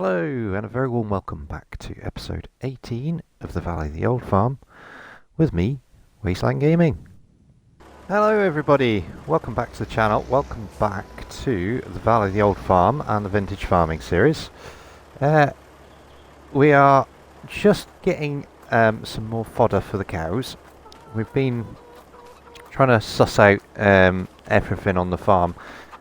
Hello, and a very warm welcome back to episode 18 of the Valley the Old Farm with me, Wasteland Gaming. Hello everybody, welcome back to the channel, welcome back to the Valley the Old Farm and the Vintage Farming series. We are just getting some more fodder for the cows. We've been trying to suss out everything on the farm.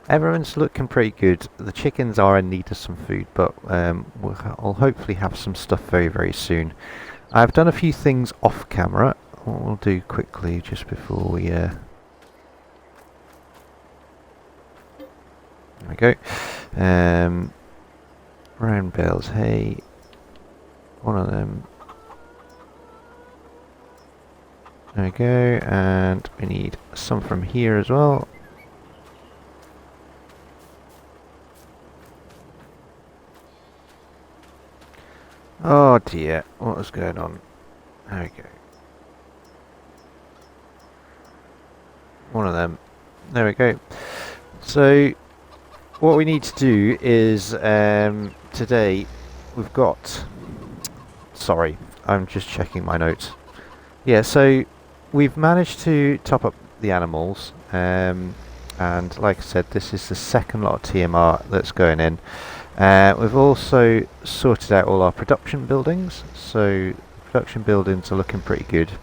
Everyone's looking pretty good. The chickens are in need of some food, but I'll hopefully have some stuff very soon. I've done a few things off camera. What we'll do quickly just before we there we go. Round bales hay, one of them. There we go, and we need some from here as well. Oh dear, what is going on? There we go. One of them. There we go. So, what we need to do is, today, we've got... Sorry, I'm just checking my notes. Yeah, so, we've managed to top up the animals, and like I said, this is the second lot of TMR that's going in. We've also sorted out all our production buildings, so production buildings are looking pretty good.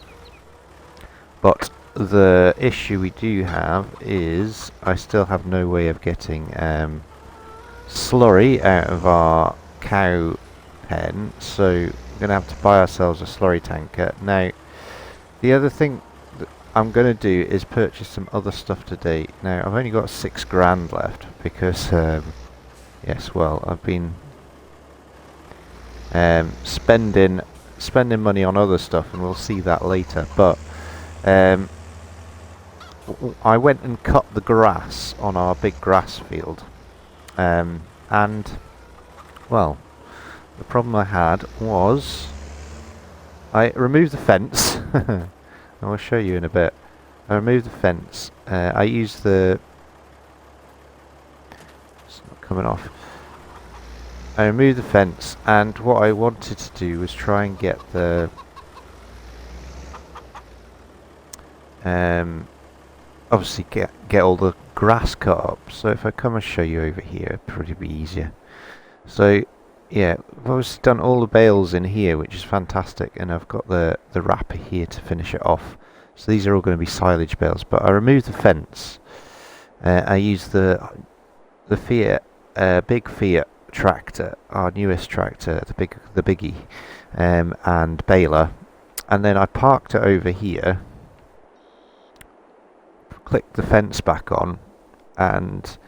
But the issue we do have is I still have no way of getting slurry out of our cow pen, so we're going to have to buy ourselves a slurry tanker. Now, the other thing that I'm going to do is purchase some other stuff today. Now, I've only got £6 grand left because... yes, well, I've been spending money on other stuff, and we'll see that later. But I went and cut the grass on our big grass field, and well, the problem I had was I removed the fence. I'll show you in a bit. I removed the fence. I used the... coming off. I removed the fence, and what I wanted to do was try and get the obviously get all the grass cut up. So if I come and show you over here, it'd probably be easier. So yeah, I've obviously done all the bales in here, which is fantastic, and I've got the wrapper here to finish it off. So these are all going to be silage bales, but I removed the fence. I used the Fiat big Fiat tractor, our newest tractor, the biggie, and baler, and then I parked it over here, clicked the fence back on, and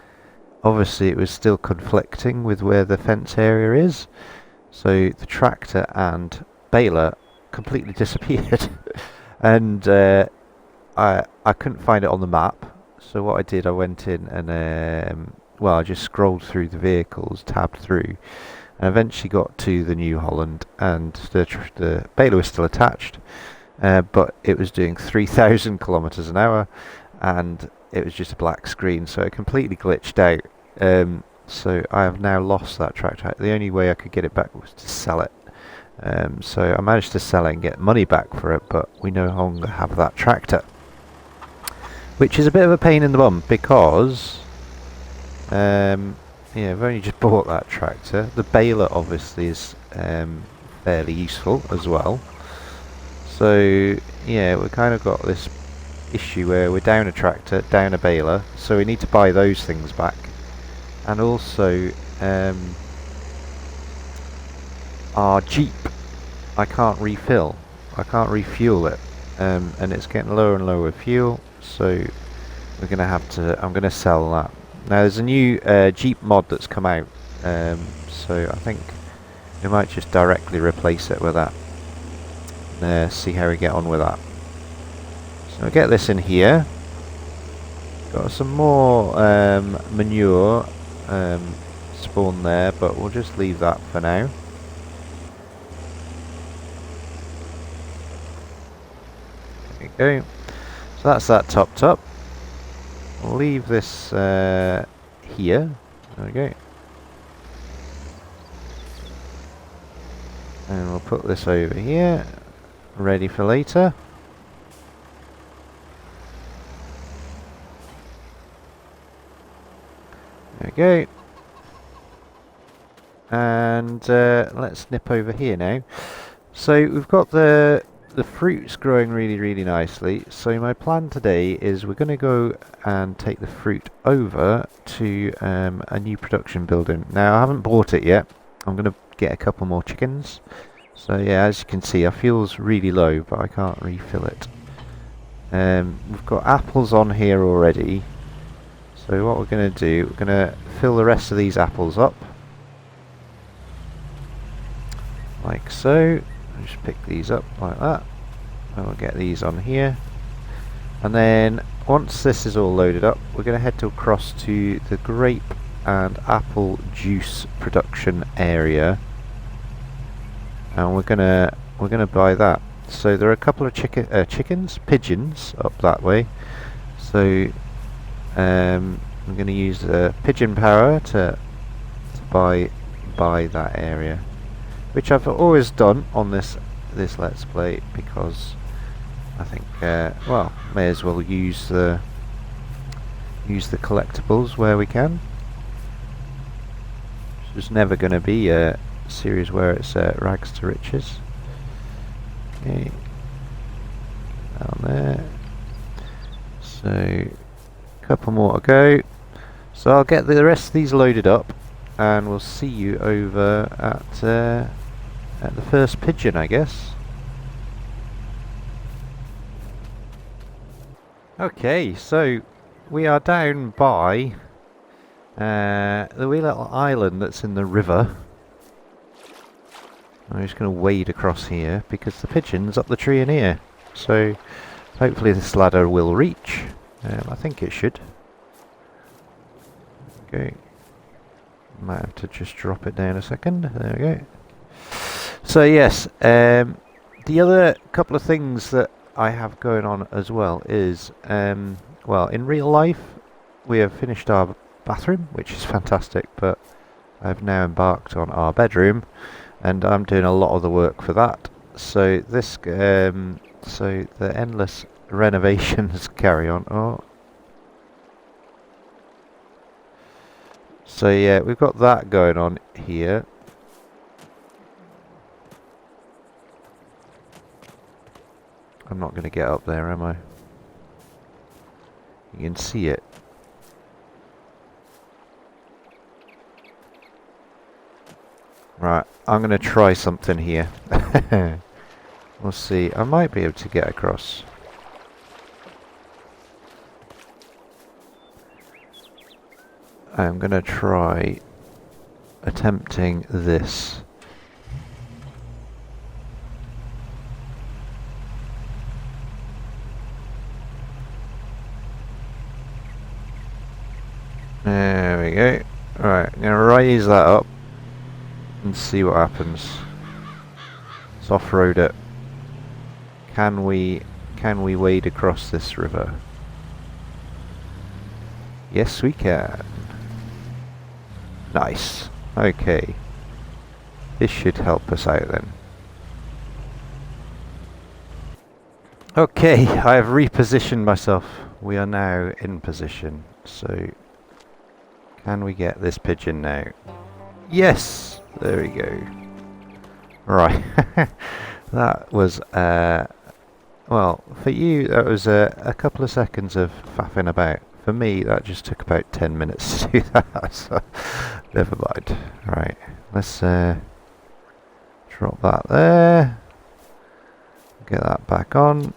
obviously it was still conflicting with where the fence area is, so the tractor and baler completely disappeared. And I couldn't find it on the map, so what I did, I went in and well, I just scrolled through the vehicles, tabbed through, and eventually got to the New Holland, and the baler was still attached, but it was doing 3,000 kilometers an hour, and it was just a black screen, so it completely glitched out. So I have now lost that tractor. The only way I could get it back was to sell it. So I managed to sell it and get money back for it, but we no longer have that tractor, which is a bit of a pain in the bum, because yeah, I've only just bought that tractor. The baler obviously is fairly useful as well. So yeah, we've kind of got this issue where we're down a tractor, down a baler, so we need to buy those things back. And also our Jeep, I can't refuel it, and it's getting lower and lower with fuel, so we're gonna have to, I'm gonna sell that. Now there's a new Jeep mod that's come out, so I think we might just directly replace it with that. See how we get on with that. So I'll get this in here. Got some more manure spawn there, but we'll just leave that for now. There we go. So that's that topped up. We'll leave this here. There we go. put this over here, ready for later. There we go. And let's nip over here now. So we've got the fruits growing really nicely. So my plan today is we're going to go and take the fruit over to a new production building. Now I haven't bought it yet. I'm going to get a couple more chickens. So yeah, as you can see, our fuel's really low, but I can't refill it. We've got apples on here already. So what we're going to do, we're going to fill the rest of these apples up. Like so. Just pick these up like that. And we'll get these on here. And then once this is all loaded up, we're going to head across to the grape and apple juice production area. And we're gonna buy that. So there are a couple of pigeons up that way. So I'm going to use the pigeon power to buy that area, which I've always done on this Let's Play, because I think well, may as well use the collectibles where we can. There's never going to be a series where it's rags to riches. Okay, down there. So a couple more to go. So I'll get the rest of these loaded up, and we'll see you over at the first pigeon, I guess. Okay, so we are down by the wee little island that's in the river. I'm just going to wade across here because the pigeon's up the tree in here. So hopefully this ladder will reach. I think it should. Okay. Might have to just drop it down a second. There we go. So yes, the other couple of things that I have going on as well is, well, in real life we have finished our bathroom, which is fantastic, but I've now embarked on our bedroom, and I'm doing a lot of the work for that. So this, so the endless renovations carry on. Oh. So yeah, we've got that going on here. I'm not going to get up there, am I? You can see it. Right, I'm going to try something here. We'll see. I might be able to get across. I'm going to try attempting this. There we go. Alright, I'm going to raise that up and see what happens. Let's off-road it. Can we wade across this river? Yes, we can. Nice. Okay. This should help us out then. Okay, I have repositioned myself. We are now in position. So, can we get this pigeon now? Yes! There we go. Right. That was, well, for you that was a couple of seconds of faffing about. For me, that just took about 10 minutes to do that, so never mind. Right, let's drop that there. Get that back on.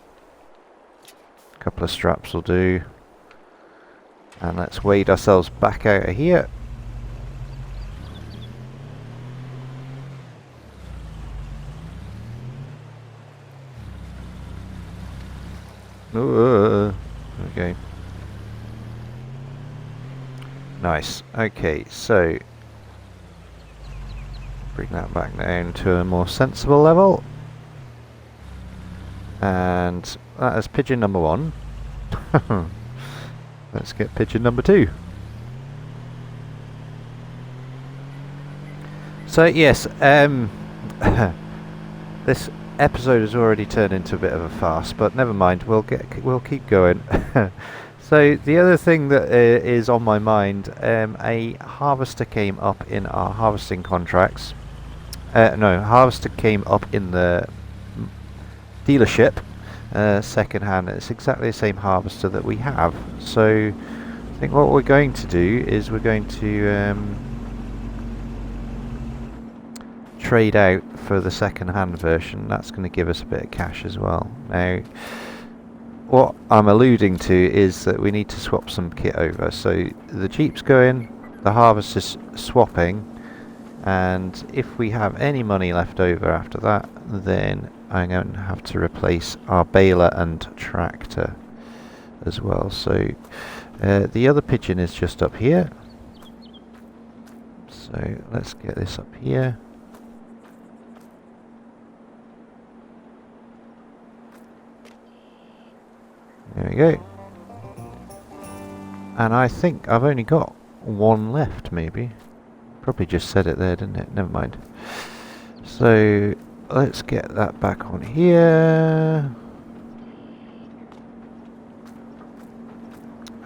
A couple of straps will do. And let's wade ourselves back out of here. Okay. Nice. Okay, so bring that back down to a more sensible level. And that is pigeon number 1. Let's get pigeon number 2. So yes, This episode has already turned into a bit of a farce, but never mind. We'll keep going. So the other thing that is on my mind, a harvester came up in our harvesting contracts. No, harvester came up in the dealership, second hand. It's exactly the same harvester that we have. So I think what we're going to do is we're going to trade out for the second hand version. That's going to give us a bit of cash as well. Now, what I'm alluding to is that we need to swap some kit over. So the Jeep's going, the harvester's swapping, and if we have any money left over after that, then I'm going to have to replace our baler and tractor as well. So the other pigeon is just up here. So let's get this up here. There we go. And I think I've only got one left, maybe. Probably just said it there, didn't it? Never mind. So let's get that back on here.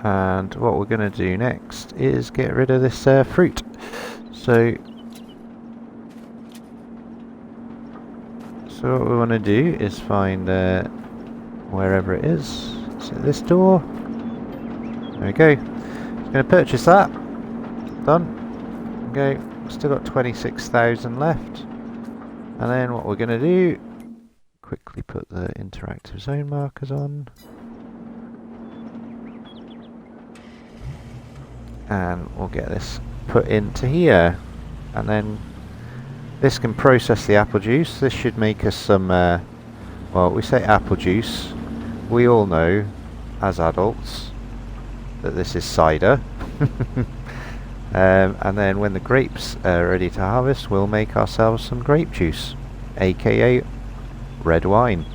And what we're going to do next is get rid of this fruit. So what we want to do is find wherever it is. So this door. There we go. Just going to purchase that. Done. Okay. Still got 26,000 left. And then what we're going to do, quickly put the interactive zone markers on. And we'll get this put into here. And then this can process the apple juice. This should make us some, well, we say apple juice. We all know, as adults, that this is cider. And then when the grapes are ready to harvest, we'll make ourselves some grape juice, aka red wine.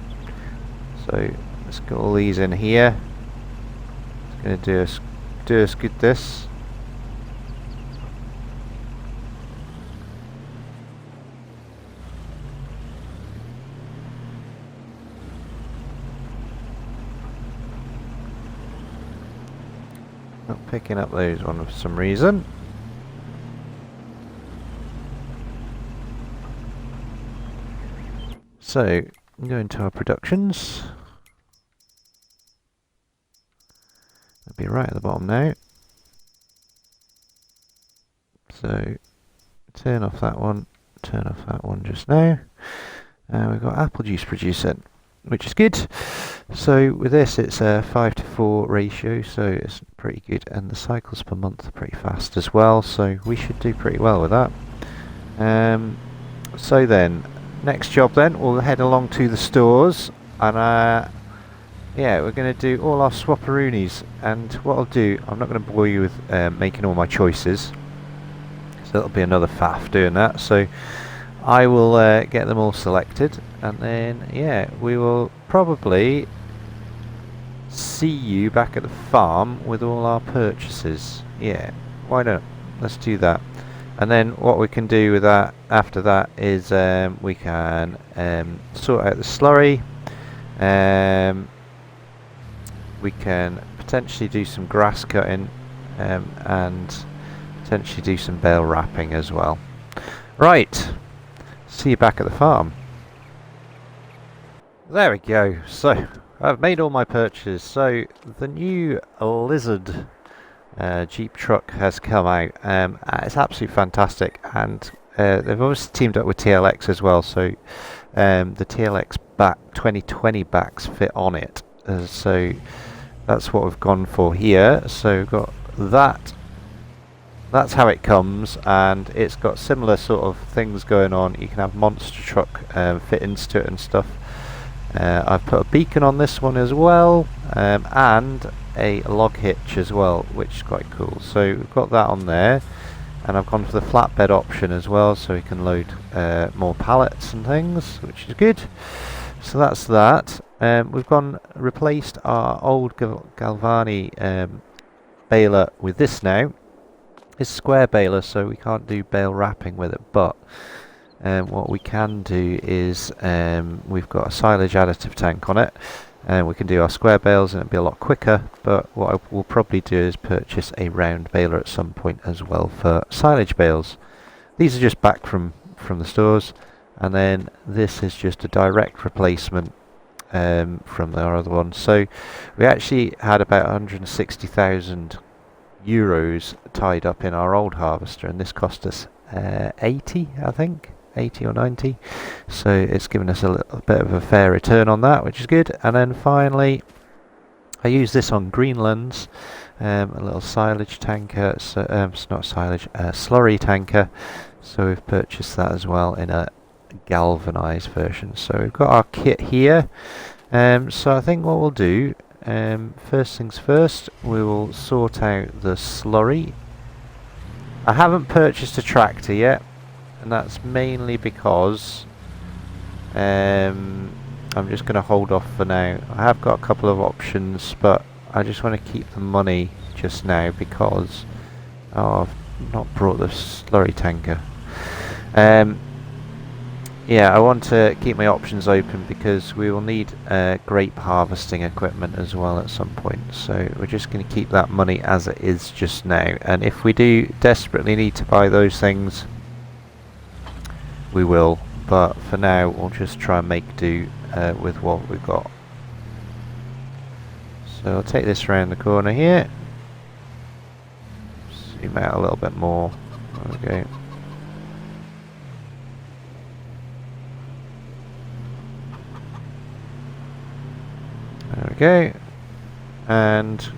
So let's get all these in here. It's going to do us good this. Not picking up those one for some reason. So, go into our productions. It'll be right at the bottom now. So, turn off that one just now. And we've got apple juice producing, which is good. So with this it's a 5:4 ratio, so it's pretty good, and the cycles per month are pretty fast as well, so we should do pretty well with that. So then, next job then, we'll head along to the stores, and yeah, we're going to do all our swapperoonies, and what I'll do, I'm not going to bore you with making all my choices, so that'll be another faff doing that, so I will get them all selected, and then yeah, we will probably see you back at the farm with all our purchases. Yeah, why not? Let's do that. And then what we can do with that after that is we can sort out the slurry. We can potentially do some grass cutting and potentially do some bale wrapping as well. Right, see you back at the farm. There we go. So I've made all my purchases. So the new Lizard Jeep truck has come out. It's absolutely fantastic, and they've obviously teamed up with TLX as well. So the TLX 2020 backs fit on it. So that's what we've gone for here. So we've got that. That's how it comes, and it's got similar sort of things going on. You can have monster truck fittings to it and stuff. I've put a beacon on this one as well, and a log hitch as well, which is quite cool. So we've got that on there, and I've gone for the flatbed option as well, so we can load more pallets and things, which is good. So that's that. We've replaced our old Galvani baler with this now. It's square baler, so we can't do bale wrapping with it, but what we can do is we've got a silage additive tank on it, and we can do our square bales and it'll be a lot quicker, but what I will probably do is purchase a round baler at some point as well for silage bales. These are just back from the stores, and then this is just a direct replacement from our other one. So we actually had about 160,000 euros tied up in our old harvester, and this cost us 80, I think, 80 or 90. So it's given us a little bit of a fair return on that, which is good. And then finally, I use this on Greenlands, a little silage tanker. So it's not silage, slurry tanker. So we've purchased that as well in a galvanized version. So we've got our kit here. So I think what we'll do, first things first, we will sort out the slurry. I haven't purchased a tractor yet, and that's mainly because I'm just going to hold off for now. I have got a couple of options, but I just want to keep the money just now because I've not brought the slurry tanker. Yeah, I want to keep my options open because we will need grape harvesting equipment as well at some point. So we're just going to keep that money as it is just now. And if we do desperately need to buy those things, we will. But for now, we'll just try and make do with what we've got. So I'll take this around the corner here. Zoom out a little bit more. There we go. There we go, and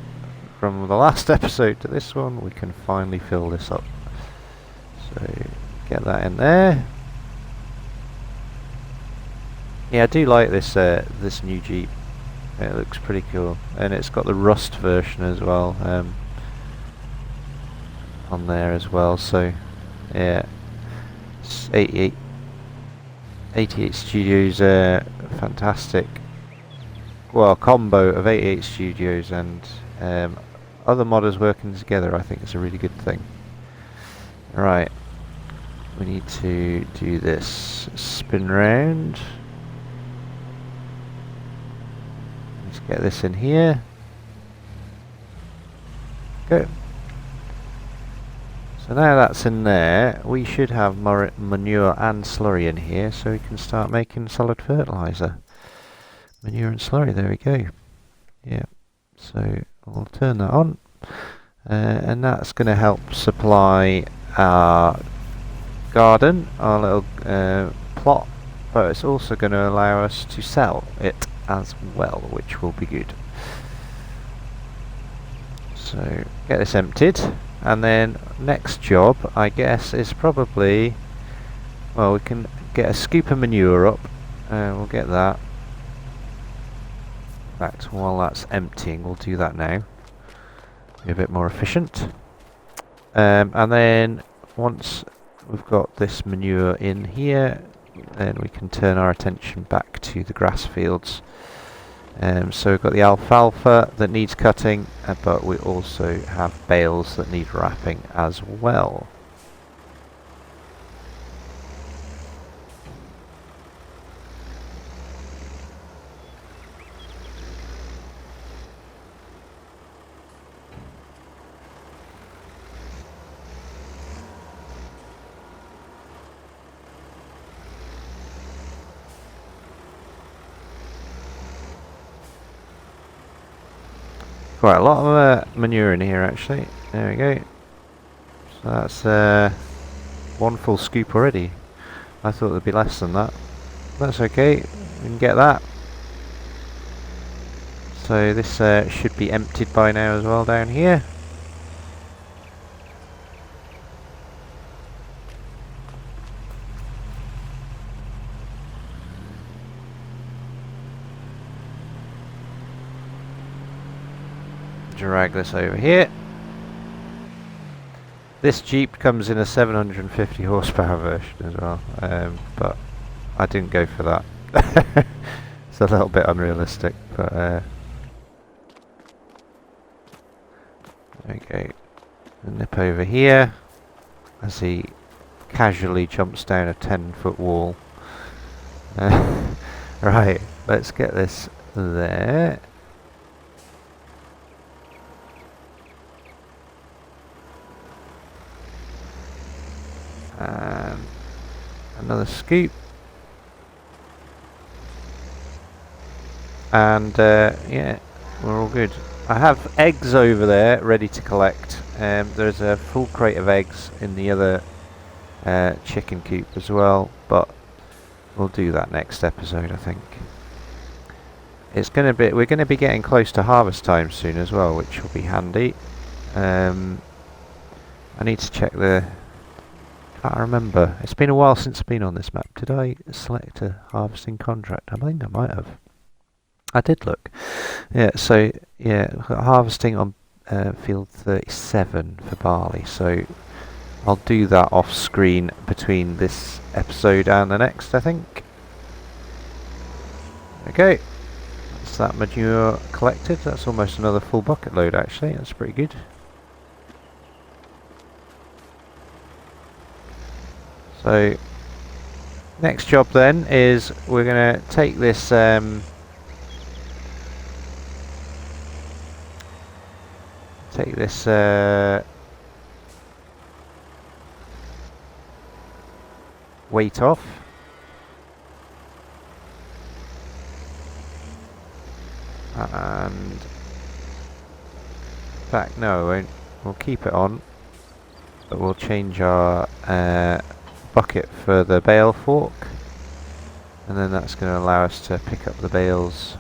from the last episode to this one we can finally fill this up. So get that in there. Yeah, I do like this this new Jeep. It looks pretty cool, and it's got the rust version as well on there as well. So yeah, it's 88 Studios, fantastic. Well, combo of 88 Studios and other modders working together, I think is a really good thing. Right, we need to do this spin round. Let's get this in here. Go. So now that's in there, we should have manure and slurry in here, so we can start making solid fertilizer. Manure and slurry, there we go. Yeah, so we'll turn that on, and that's going to help supply our garden, our little plot, but it's also going to allow us to sell it as well, which will be good. So get this emptied, and then next job, I guess, is probably, well, we can get a scoop of manure up, we'll get that. In fact, while that's emptying, we'll do that now. Be a bit more efficient. And then once we've got this manure in here, then we can turn our attention back to the grass fields. So we've got the alfalfa that needs cutting, but we also have bales that need wrapping as well. Quite a lot of manure in here actually. There we go. So that's one full scoop already. I thought there'd be less than that. That's okay, we can get that. So this should be emptied by now as well down here. Drag this over here. This Jeep comes in a 750 horsepower version as well, but I didn't go for that. It's a little bit unrealistic, but okay. Nip over here as he casually jumps down a 10-foot wall. Right, let's get this there. And another scoop. And yeah, we're all good. I have eggs over there ready to collect. There's a full crate of eggs in the other chicken coop as well, but we'll do that next episode, I think. It's we're gonna be getting close to harvest time soon as well, which will be handy. I need to check the. Can't remember. It's been a while since I've been on this map. Did I select a harvesting contract? I think I might have. I did look. Yeah. So yeah, harvesting on field 37 for barley. So I'll do that off screen between this episode and the next, I think. Okay. That's that manure collected. That's almost another full bucket load actually. That's pretty good. So next job then is we're going to take this weight off. And in fact, no, we won't. We'll keep it on, but we'll change our bucket for the bale fork, and then that's going to allow us to pick up the bales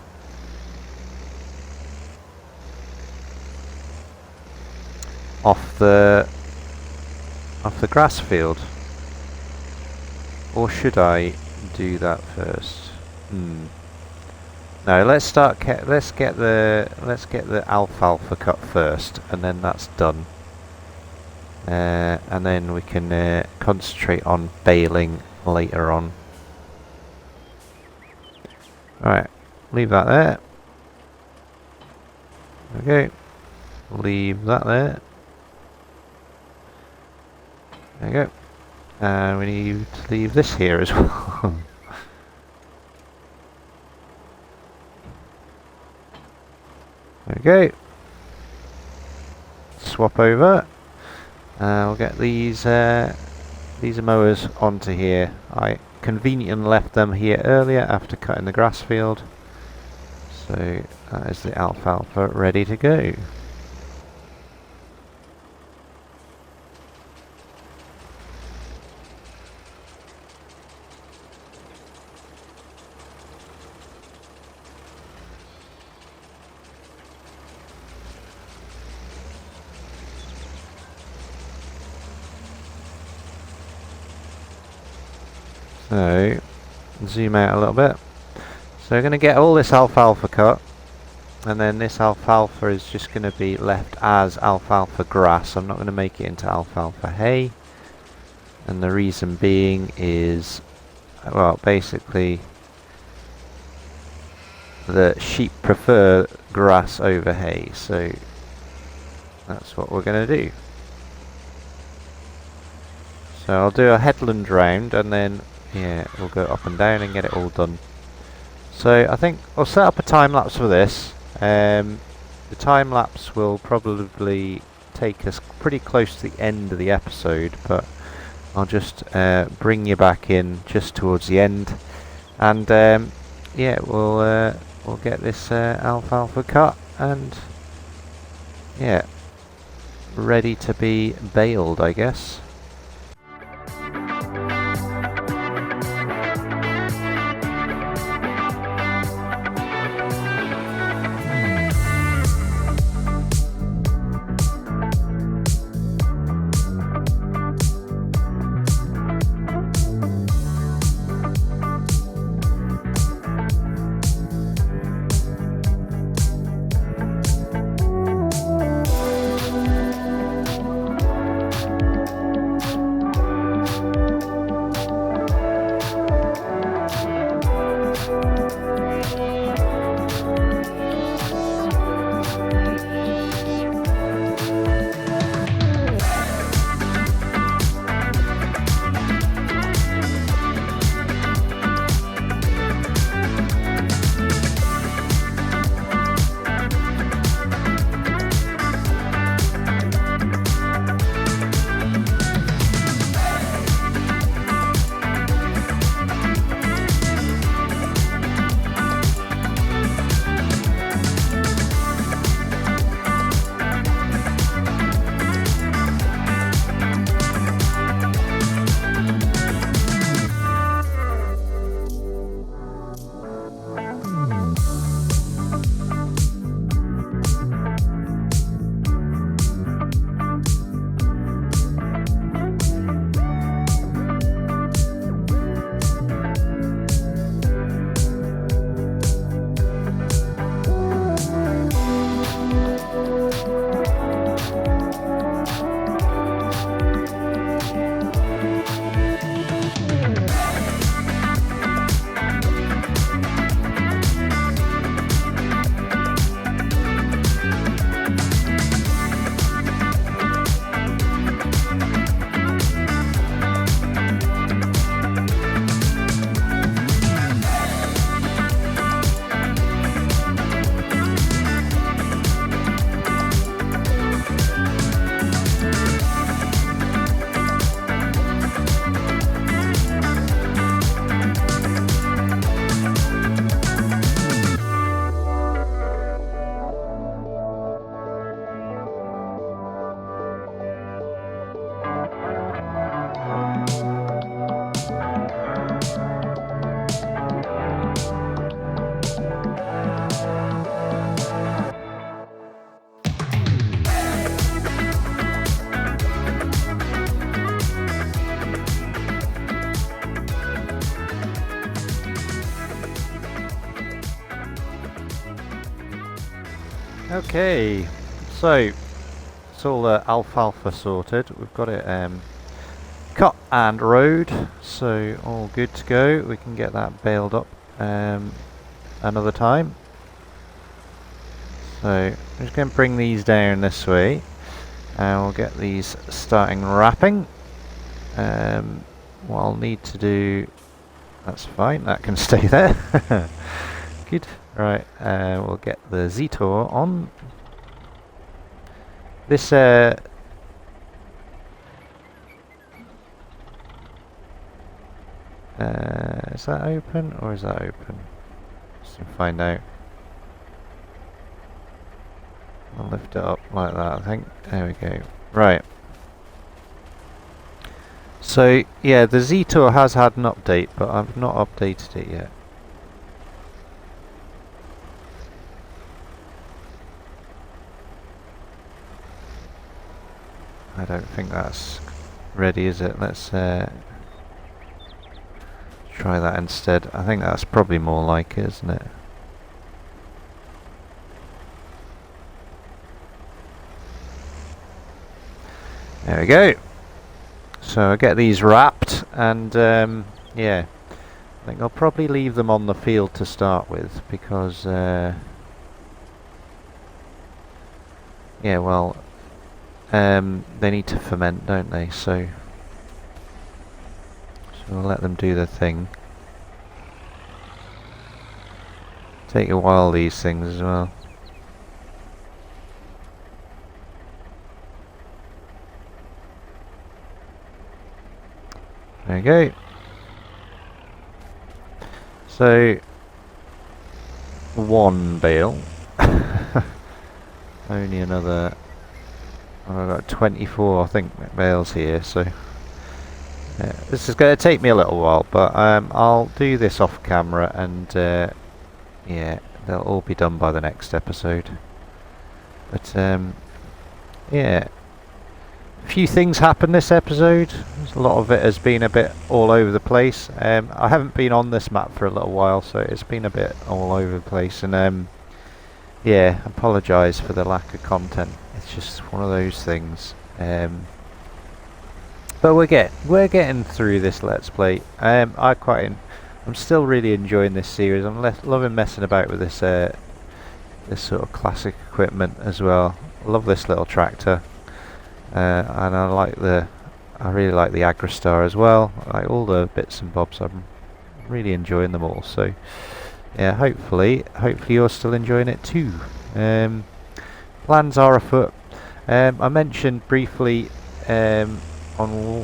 off the grass field. Or should I do that first? No, let's get the alfalfa cut first, and then that's done. And then we can concentrate on baling later on. Alright, leave that there. Okay, leave that there. There you go. And we need to leave this here as well. Okay. Swap over. We'll get these mowers onto here. I conveniently left them here earlier after cutting the grass field. So that is the alfalfa ready to go. So, zoom out a little bit. So we're going to get all this alfalfa cut, and then this alfalfa is just going to be left as alfalfa grass. I'm not going to make it into alfalfa hay, and the reason being is, well, basically the sheep prefer grass over hay, so that's what we're going to do. So I'll do a headland round, and then yeah, we'll go up and down and get it all done. So I think I'll set up a time lapse for this. The time lapse will probably take us pretty close to the end of the episode, but I'll just bring you back in just towards the end, and yeah, we'll get this alfalfa cut and yeah, ready to be baled, I guess. Okay, so it's all alfalfa sorted. We've got it cut and rowed, so all good to go. We can get that baled up another time. So I'm just going to bring these down this way, and we'll get these starting wrapping. What I'll need to do, that's fine, that can stay there. Good. Right, we'll get the Zetor on. This is that open or is that open? Just to find out. I'll lift it up like that, I think. There we go. Right. So yeah, the Zetor has had an update, but I've not updated it yet. I don't think that's ready, is it? Let's try that instead. I think that's probably more like it, isn't it? There we go. So I get these wrapped, and yeah, I think I'll probably leave them on the field to start with, because yeah, well, they need to ferment, don't they? So we'll let them do their thing. Take a while, these things as well. There we go. So one bale. Only another. I've got 24, I think, bales here. So yeah, this is going to take me a little while, but I'll do this off camera, and yeah, they'll all be done by the next episode. But yeah. A few things happened this episode. A lot of it has been a bit all over the place. I haven't been on this map for a little while, so it's been a bit all over the place. And yeah, apologise for the lack of content. It's just one of those things. But we're getting through this Let's Play. I'm still really enjoying this series. I'm loving messing about with this this sort of classic equipment as well. I love this little tractor. And I really like the Agrostar as well. I like all the bits and bobs. I'm really enjoying them all. So yeah, hopefully you're still enjoying it too. Plans are afoot. I mentioned briefly on,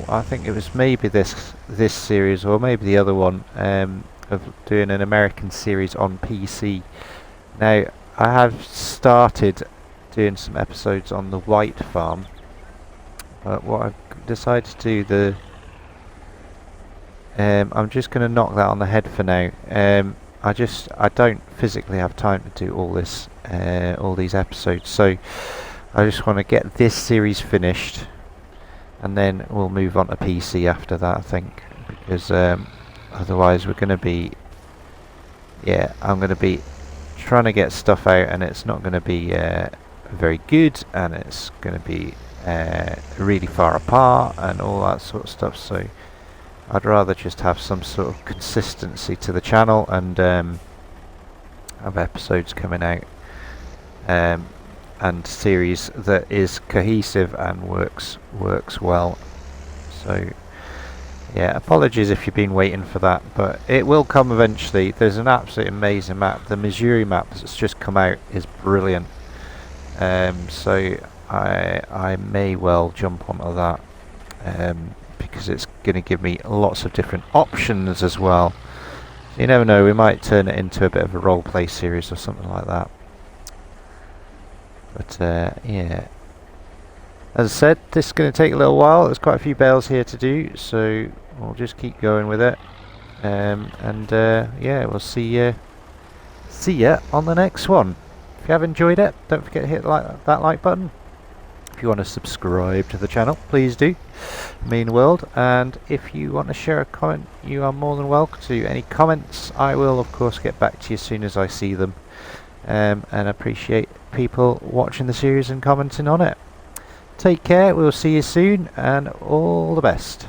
I think it was maybe this series or maybe the other one, of doing an American series on PC. Now I have started doing some episodes on the white farm. But what I've decided to do, I'm just going to knock that on the head for now. I don't physically have time to do all these episodes, so I just want to get this series finished, and then we'll move on to PC after that, I think, because otherwise we're going to be, yeah, I'm going to be trying to get stuff out, and it's not going to be very good, and it's going to be really far apart and all that sort of stuff. So I'd rather just have some sort of consistency to the channel, and have episodes coming out, and series that is cohesive and works well. So yeah, apologies if you've been waiting for that, but it will come eventually. There's an absolutely amazing map. The Missouri map that's just come out is brilliant. So I may well jump onto that, because it's going to give me lots of different options as well. So you never know, we might turn it into a bit of a roleplay series or something like that. But yeah, as I said, this is going to take a little while. There's quite a few bales here to do, so we'll just keep going with it. And yeah, we'll see ya on the next one. If you have enjoyed it, don't forget to hit that like button. If you want to subscribe to the channel, please do. Mean the world. And if you want to share a comment, you are more than welcome to. Any comments, I will of course get back to you as soon as I see them. and appreciate people watching the series and commenting on it. Take care, we'll see you soon, and all the best.